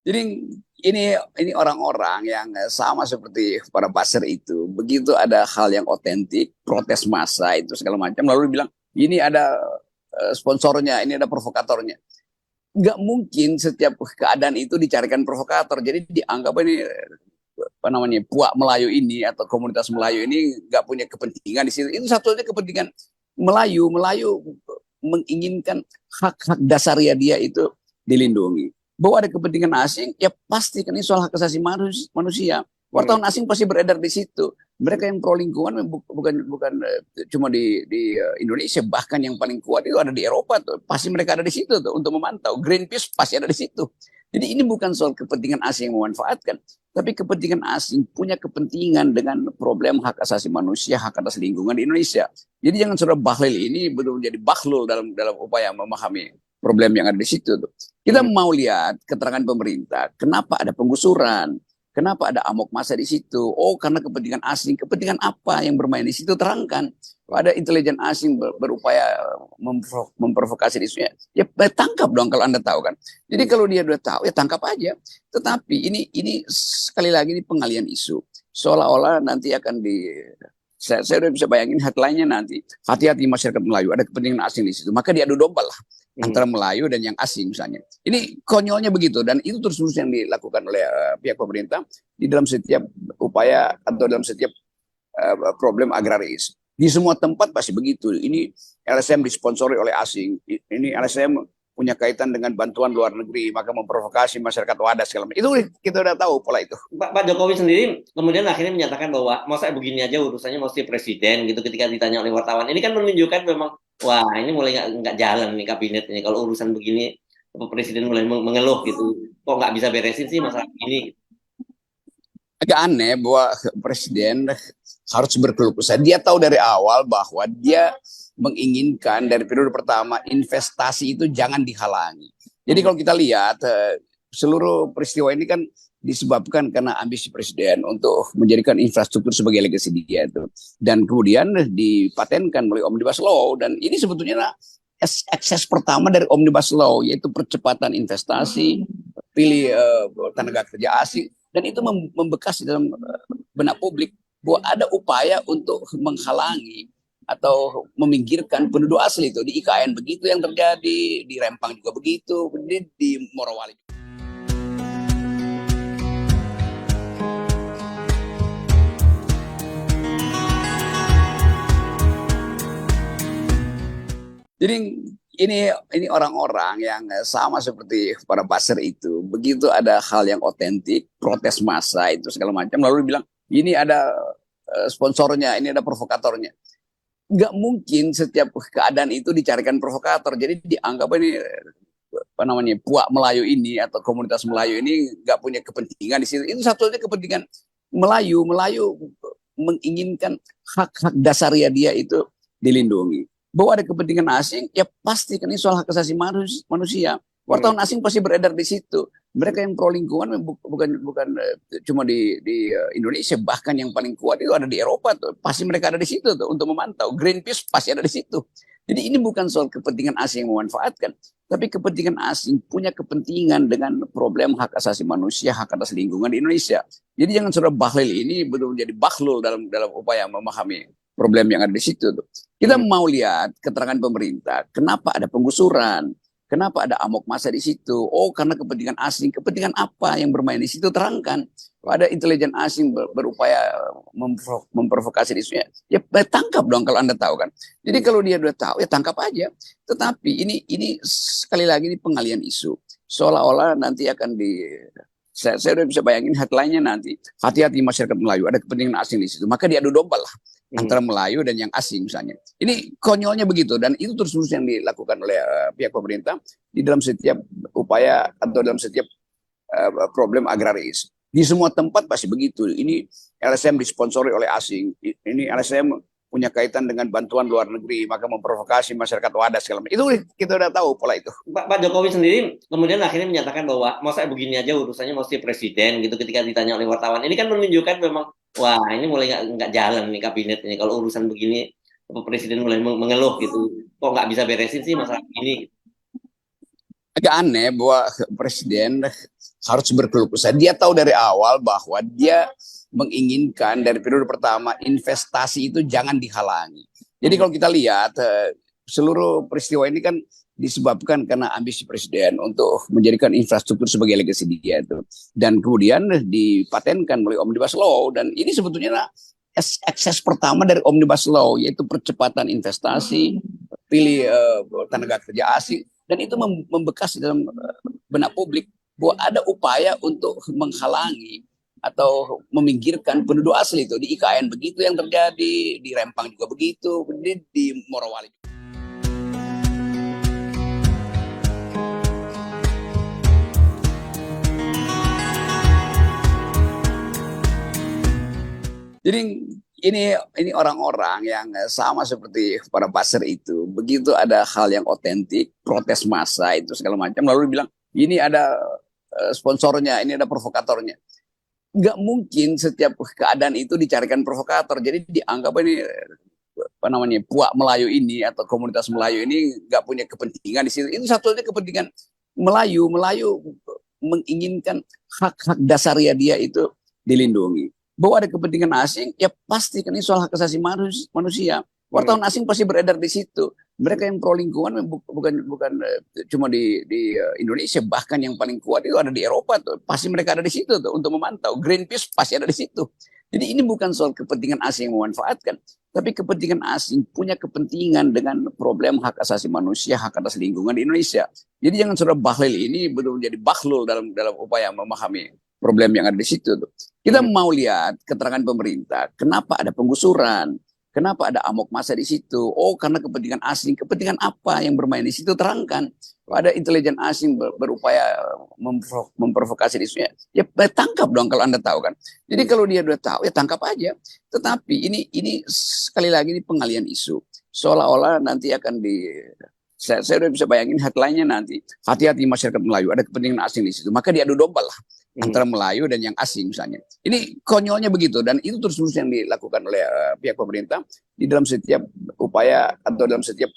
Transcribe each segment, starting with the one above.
Jadi ini orang-orang yang sama seperti para buzzer itu. Begitu ada hal yang otentik, protes massa itu segala macam, lalu bilang ini ada sponsornya, ini ada provokatornya. Nggak mungkin setiap keadaan itu dicarikan provokator. Jadi dianggap ini apa namanya puak Melayu ini atau komunitas Melayu ini nggak punya kepentingan di situ. Itu satunya kepentingan Melayu. Melayu menginginkan hak-hak dasarnya dia itu dilindungi. Bahwa ada kepentingan asing, ya pasti kan ini soal hak asasi manusia. Hmm. Wartawan asing pasti beredar di situ. Mereka yang pro lingkungan bukan cuma di Indonesia, bahkan yang paling kuat itu ada di Eropa tuh. Pasti mereka ada di situ tuh untuk memantau. Greenpeace pasti ada di situ. Jadi ini bukan soal kepentingan asing yang memanfaatkan, tapi kepentingan asing punya kepentingan dengan problem hak asasi manusia, hak atas lingkungan di Indonesia. Jadi jangan saudara Bahlil ini betul menjadi bahlul dalam upaya memahami problem yang ada di situ tuh. Kita Hmm. mau lihat keterangan pemerintah, kenapa ada penggusuran, kenapa ada amok massa di situ. Oh, karena kepentingan asing. Kepentingan apa yang bermain di situ, terangkan. Ada intelijen asing berupaya memprovokasi di situ. Ya tangkap dong kalau Anda tahu kan. Jadi Hmm. kalau dia udah tahu ya tangkap aja. Tetapi ini sekali lagi ini pengalian isu. Seolah-olah nanti akan saya udah bisa bayangin headline-nya nanti. Hati-hati masyarakat Melayu, ada kepentingan asing di situ. Maka diadu domba lah Hmm. antara Melayu dan yang asing misalnya. Ini konyolnya begitu dan itu terus-terus yang dilakukan oleh pihak pemerintah di dalam setiap upaya atau dalam setiap problem agraris. Di semua tempat pasti begitu. Ini LSM disponsori oleh asing. Ini LSM punya kaitan dengan bantuan luar negeri, maka memprovokasi masyarakat wadas segala macam. Itu kita udah tahu pola itu. Pak Jokowi sendiri kemudian akhirnya menyatakan bahwa masa begini aja urusannya mesti presiden gitu ketika ditanya oleh wartawan. Ini kan menunjukkan memang wah ini mulai nggak jalan nih kabinet ini kalau urusan begini presiden mulai mengeluh gitu. Kok nggak bisa beresin sih masalah ini? Agak aneh bahwa presiden harus berkeluh kesah. Dia tahu dari awal bahwa dia menginginkan dari periode pertama investasi itu jangan dihalangi. Jadi Hmm. kalau kita lihat seluruh peristiwa ini kan disebabkan karena ambisi presiden untuk menjadikan infrastruktur sebagai legasi dia itu. Dan kemudian dipatenkan melalui Omnibus Law dan ini sebetulnya ekses pertama dari Omnibus Law yaitu percepatan investasi, pilih tenaga kerja asing dan itu membekas di dalam benak publik bahwa ada upaya untuk menghalangi atau meminggirkan penduduk asli itu di IKN begitu yang terjadi di Rempang juga begitu di Morowali. Jadi ini orang-orang yang sama seperti para buzzer itu. Begitu ada hal yang otentik, protes massa itu segala macam, lalu bilang ini ada sponsornya, ini ada provokatornya. Nggak mungkin setiap keadaan itu dicarikan provokator. Jadi dianggap ini apa namanya puak Melayu ini atau komunitas Melayu ini nggak punya kepentingan di situ. Itu satunya kepentingan Melayu. Melayu menginginkan hak-hak dasarnya dia itu dilindungi. Bahwa ada kepentingan asing, ya pasti kan ini soal hak asasi manusia. Hmm. Wartawan asing pasti beredar di situ. Mereka yang pro lingkungan bukan cuma di Indonesia, bahkan yang paling kuat itu ada di Eropa tuh. Pasti mereka ada di situ tuh untuk memantau. Greenpeace pasti ada di situ. Jadi ini bukan soal kepentingan asing yang memanfaatkan, tapi kepentingan asing punya kepentingan dengan problem hak asasi manusia, hak atas lingkungan di Indonesia. Jadi jangan saudara Bahlil ini betul menjadi bahlul dalam upaya memahami problem yang ada di situ tuh. Kita Hmm. mau lihat keterangan pemerintah, kenapa ada penggusuran, kenapa ada amok massa di situ. Oh, karena kepentingan asing. Kepentingan apa yang bermain di situ, terangkan. Ada intelijen asing berupaya memprovokasi di situ. Ya tangkap dong kalau Anda tahu kan. Jadi Hmm. kalau dia udah tahu ya tangkap aja. Tetapi ini sekali lagi ini pengalian isu. Seolah-olah nanti akan saya udah bisa bayangin headline-nya nanti. Hati-hati masyarakat Melayu, ada kepentingan asing di situ. Maka diadu domba lah Hmm. antara Melayu dan yang asing misalnya. Ini konyolnya begitu dan itu terus-terus yang dilakukan oleh pihak pemerintah di dalam setiap upaya atau dalam setiap problem agraris. Di semua tempat pasti begitu. Ini LSM disponsori oleh asing. Ini LSM punya kaitan dengan bantuan luar negeri, maka memprovokasi masyarakat wadas segala macam. Itu kita udah tahu pola itu. Pak Jokowi sendiri kemudian akhirnya menyatakan bahwa masa begini aja urusannya mesti presiden gitu ketika ditanya oleh wartawan. Ini kan menunjukkan memang wah ini mulai nggak jalan nih kabinet ini kalau urusan begini presiden mulai mengeluh gitu. Kok nggak bisa beresin sih masalah ini? Agak aneh bahwa presiden harus berkeluh kesah. Dia tahu dari awal bahwa dia menginginkan dari periode pertama investasi itu jangan dihalangi. Jadi kalau kita lihat seluruh peristiwa ini kan disebabkan karena ambisi presiden untuk menjadikan infrastruktur sebagai legasi dia itu. Dan kemudian dipatenkan melalui Omnibus Law. Dan ini sebetulnya akses pertama dari Omnibus Law, yaitu percepatan investasi, pilih tenaga kerja asing. Dan itu membekas dalam benak publik bahwa ada upaya untuk menghalangi atau meminggirkan penduduk asli itu. Di IKN begitu yang terjadi, di Rempang juga begitu, di Morowali. Jadi ini orang-orang yang sama seperti para buzzer itu. Begitu ada hal yang otentik, protes massa itu segala macam, lalu bilang ini ada sponsornya, ini ada provokatornya. Nggak mungkin setiap keadaan itu dicarikan provokator. Jadi dianggap ini apa namanya puak Melayu ini atau komunitas Melayu ini nggak punya kepentingan di situ. Itu satunya kepentingan Melayu menginginkan hak-hak dasarnya dia itu dilindungi. Bahwa ada kepentingan asing, ya pasti kan ini soal hak asasi manusia. Wartawan asing pasti beredar di situ. Mereka yang pro lingkungan bukan cuma di Indonesia, bahkan yang paling kuat itu ada di Eropa tuh. Pasti mereka ada di situ tuh untuk memantau. Greenpeace pasti ada di situ. Jadi ini bukan soal kepentingan asing yang memanfaatkan, tapi kepentingan asing punya kepentingan dengan problem hak asasi manusia, hak atas lingkungan di Indonesia. Jadi jangan sudah bahlil ini betul menjadi bahlul dalam upaya memahami problem yang ada di situ tuh. Kita mau lihat keterangan pemerintah, kenapa ada penggusuran, kenapa ada amok massa di situ. Oh, karena kepentingan asing. Kepentingan apa yang bermain di situ? Terangkan. Ada intelijen asing berupaya memprovokasi di situ. Ya tangkap dong kalau Anda tahu kan. Jadi kalau dia udah tahu ya tangkap aja. Tetapi ini sekali lagi ini pengalian isu. Seolah-olah nanti akan saya udah bisa bayangin headline-nya nanti, hati-hati masyarakat Melayu, ada kepentingan asing di situ. Maka diadu domba lah antara Melayu dan yang asing misalnya. Ini konyolnya begitu, dan itu terus-terus yang dilakukan oleh pihak pemerintah di dalam setiap upaya atau dalam setiap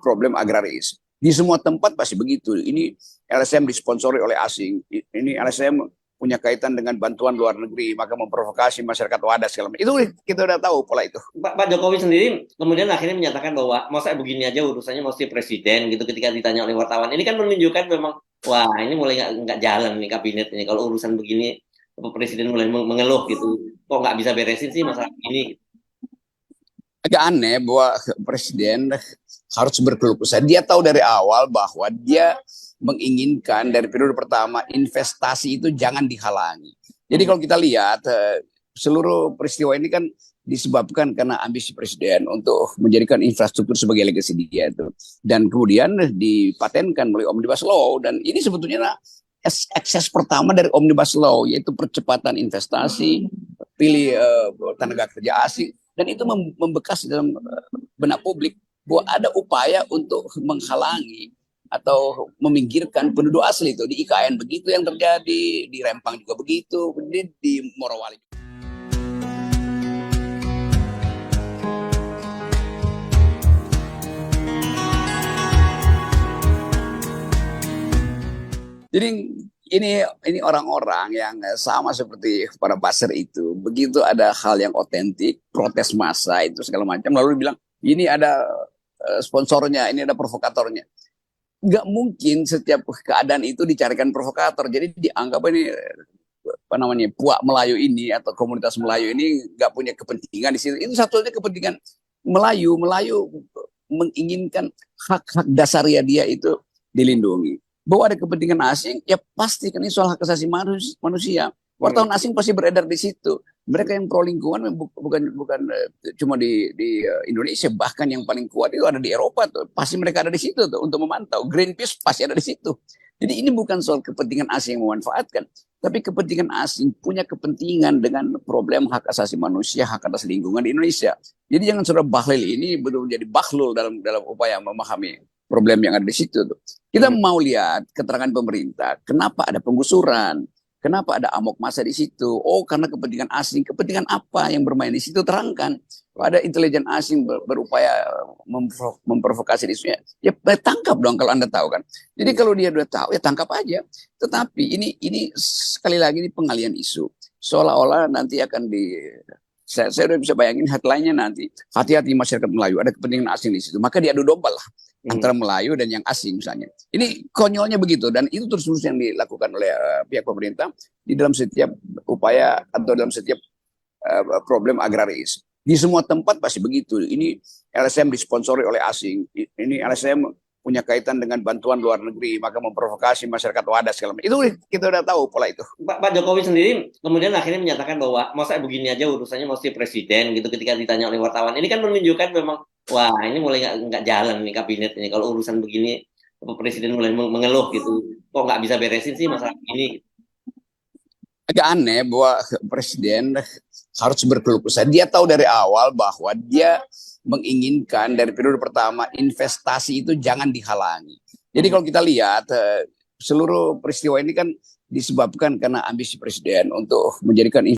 problem agraris. Di semua tempat pasti begitu. Ini LSM disponsori oleh asing. Ini LSM punya kaitan dengan bantuan luar negeri, maka memprovokasi masyarakat wadas segala macam. Itu kita udah tahu pola itu. Pak Jokowi sendiri kemudian akhirnya menyatakan bahwa masa begini aja urusannya mesti presiden gitu ketika ditanya oleh wartawan. Ini kan menunjukkan memang wah ini mulai nggak jalan nih kabinet ini. Kalau urusan begini presiden mulai mengeluh gitu. Kok nggak bisa beresin sih masalah ini? Agak aneh bahwa presiden harus berkeluh kesah. Dia tahu dari awal bahwa dia menginginkan dari periode pertama investasi itu jangan dihalangi. Jadi kalau kita lihat seluruh peristiwa ini kan disebabkan karena ambisi presiden untuk menjadikan infrastruktur sebagai legasi dia itu. Dan kemudian dipatenkan melalui Omnibus Law. Dan ini sebetulnya akses pertama dari Omnibus Law, yaitu percepatan investasi, pilih tenaga kerja asing. Dan itu membekas dalam benak publik bahwa ada upaya untuk menghalangi atau meminggirkan penduduk asli itu. Di IKN begitu yang terjadi, di Rempang juga begitu, di Morowali. Jadi ini orang-orang yang sama seperti para buzzer itu. Begitu ada hal yang otentik, protes massa itu segala macam, lalu bilang ini ada sponsornya, ini ada provokatornya. Nggak mungkin setiap keadaan itu dicarikan provokator. Jadi dianggap ini apa namanya puak Melayu ini atau komunitas Melayu ini nggak punya kepentingan di situ. Itu satunya kepentingan Melayu menginginkan hak-hak dasarnya dia itu dilindungi. Bahwa ada kepentingan asing, ya pasti kan ini soal hak asasi manusia. Wartawan asing pasti beredar di situ. Mereka yang pro lingkungan bukan cuma di Indonesia, bahkan yang paling kuat itu ada di Eropa tuh. Pasti mereka ada di situ tuh untuk memantau. Greenpeace pasti ada di situ. Jadi ini bukan soal kepentingan asing yang memanfaatkan, tapi kepentingan asing punya kepentingan dengan problem hak asasi manusia, hak atas lingkungan di Indonesia. Jadi jangan sudah bahlil ini betul menjadi bahlul dalam upaya memahami problem yang ada di situ tuh. Kita mau lihat keterangan pemerintah, kenapa ada penggusuran, Kenapa ada amok massa di situ? Oh, karena kepentingan asing. Kepentingan apa yang bermain di situ? Terangkan. Kalau ada intelijen asing berupaya memprovokasi isunya, ya tangkap dong kalau Anda tahu kan. Jadi kalau dia udah tahu, ya tangkap aja. Tetapi ini sekali lagi ini pengalian isu. Seolah-olah nanti akan saya udah bisa bayangin headline-nya nanti. Hati-hati masyarakat Melayu, ada kepentingan asing di situ. Maka diadu domba lah antara Melayu dan yang asing misalnya. Ini konyolnya begitu dan itu terus yang dilakukan oleh pihak pemerintah di dalam setiap upaya atau dalam setiap problem agraris. Di semua tempat pasti begitu. Ini LSM disponsori oleh asing. Ini LSM punya kaitan dengan bantuan luar negeri, maka memprovokasi masyarakat wadas segala macam. Itu kita udah tahu pola itu. Pak Jokowi sendiri kemudian akhirnya menyatakan bahwa masa begini aja urusannya mesti presiden gitu ketika ditanya oleh wartawan. Ini kan menunjukkan memang wah ini mulai nggak jalan nih kabinet ini kalau urusan begini presiden mulai mengeluh gitu. Kok nggak bisa beresin sih masalah ini? Agak aneh bahwa presiden harus berkeluh kesah. Dia tahu dari awal bahwa dia menginginkan dari periode pertama investasi itu jangan dihalangi. Jadi kalau kita lihat seluruh peristiwa ini kan disebabkan karena ambisi presiden untuk menjadikan